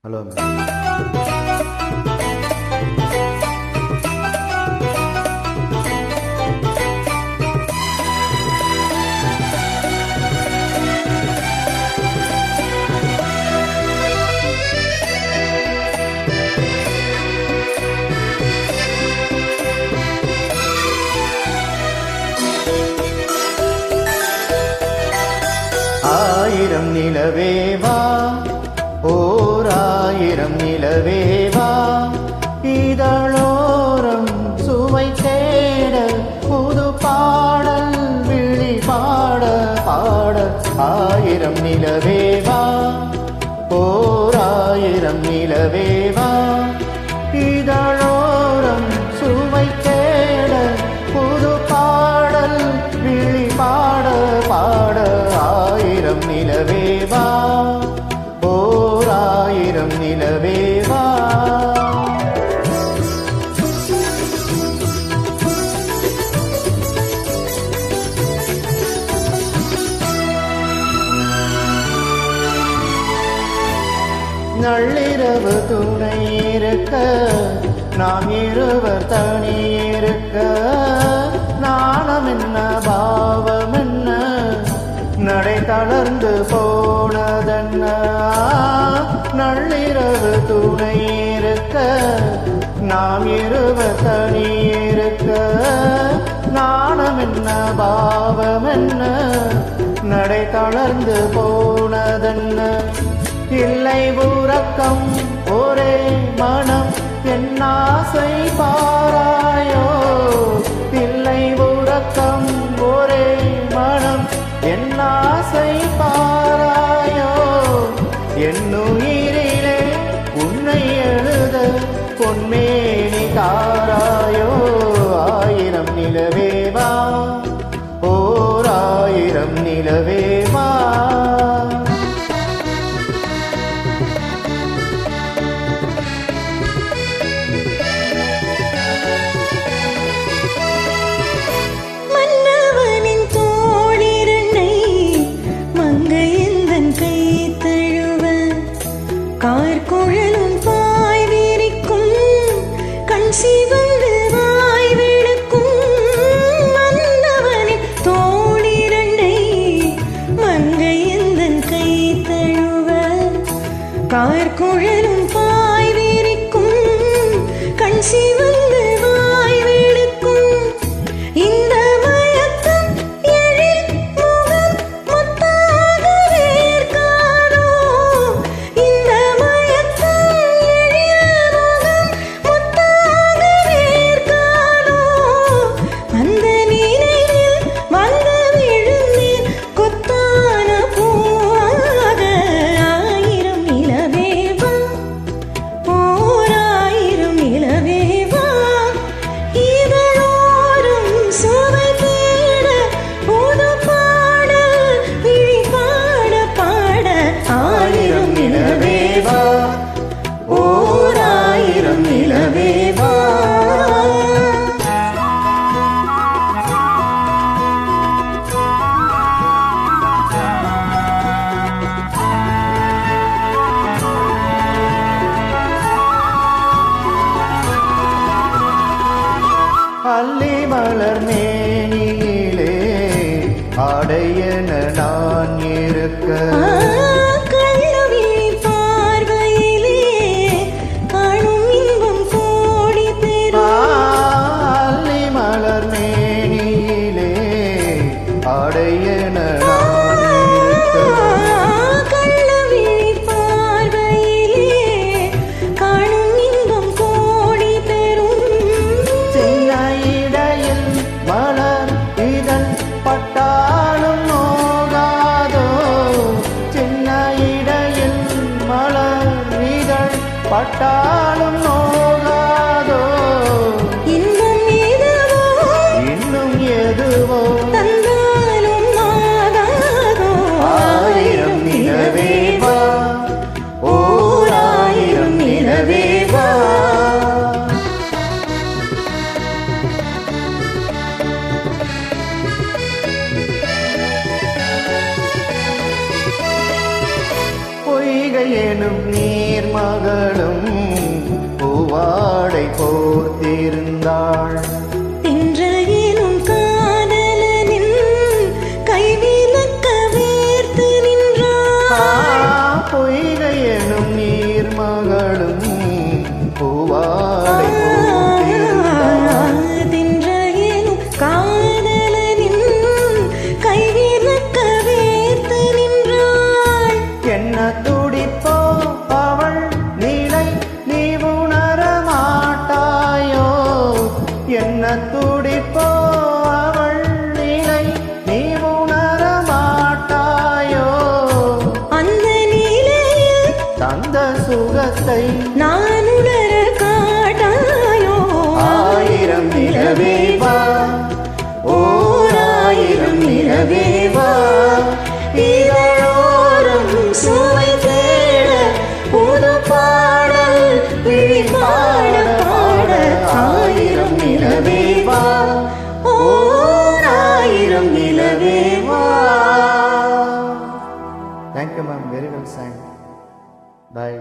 Hello ma'am. ஆயிரம் நிலவேவா, ஓர் ஆயிரம் நிலவேவா, இதழோரம் சுவை தேட புது பாடல் விழி பாட பாட. ஆயிரம் நிலவேவா, ஓர் ஆயிரம் நிலவேவா, இதழோரம் சுவை தேட புது பாடல் விழி பாட பாட. ஆயிரம் நிலவேவா, ஓர் ஆயிரம் நிலவேவா. நள்ளிரவு துணை இருக்க, நாம் இருவர் தனி இருக்க, நாணம் என்ன பாவம் என்ன, நடை தளர்ந்து போனதென்ன. நள்ளிரவு துணை இருக்க, நாம் இருவர் தனி இருக்க, நாணம் என்ன பாவம் என்ன, நடை தளர்ந்து போனதென்ன. இல்லை உறக்கம் ஒரே மனம், என் ஆசை பாராயோ. இல்லை உறக்கம் ஒரே மனம், என் ஆசை பாராயோ. என்னுயிரிலே உன்னை எழுத பொன்மேனி தாராயோ. ஆயிரம் நிலவேவா, ஓர் ஆயிரம் நிலவேவா. கார்குழலும் பாய் விரிக்கும், கண் சிவந்து வாய் விழுக்கும், மன்னவனின் தோளிரண்டை மங்கை எந்தன் கை தழுவ. கார்குழலும் பாய் விரிக்கும், கண் சிவந்து வாய் விழுக்கும், இந்த மயக்கம் எழில் முகம் முத்தாக வேர்க்காதோ. இந்த அல்லி மலர் மேனியிலே ஆடையன நான் இருக்க, கள்ளவிழி பார்வையிலே காணும் இன்பம் கோடி பெறும். அல்லி மலர் மேனியிலே ஆடையன நான் இருக்க, கள்ளவிழி பார்வையிலே காணும் இன்பம் கோடி பெறும். சின்ன இடையில் மலர் இதழ் பட்டாலும் நோகாதோ. சின்ன இடையில் மலர் இதழ் பட்டாலும் நோகாதோ. இன்னும் எதுவோ இன்னும் எதுவோ தந்தாலும் ஆகாதோ. ஆயிரம் நிலவேவா, ஓர் ஆயிரம் நிலவேவா. பொய்கை எனும் நீர்மகளும் பூவாடை போர்த்திருந்தாள். தின்றேனும் காதலனின் கைவிலக்க வேர்த்து நின்றாள். பொய்கை எனும் நீர்மகளும் பூவாடை போர்த்திருந்தாள். தின்றேனும் காதலனின் கைவிலக்க வேர்த்து நின்றாள். என்ன துடிப்போ அவள் நிலை நீ உணர மாட்டாயோ. என்ன துடிப்போ அவள் நிலை நீ உணர மாட்டாயோ. அந்த நிலையில் தந்த சுகத்தை நான் உணர காட்டாயோ. ஆயிரம் நிலவே வா, ஓர் ஆயிரம் நிலவே வா. இதழோரம் சுவை தேட புது பாடல் விழி பாட பாட. ஆயிரம் நிலவே வா, ஓர் ஆயிரம் நிலவே வா. Thank you ma'am, very well sang. Bye.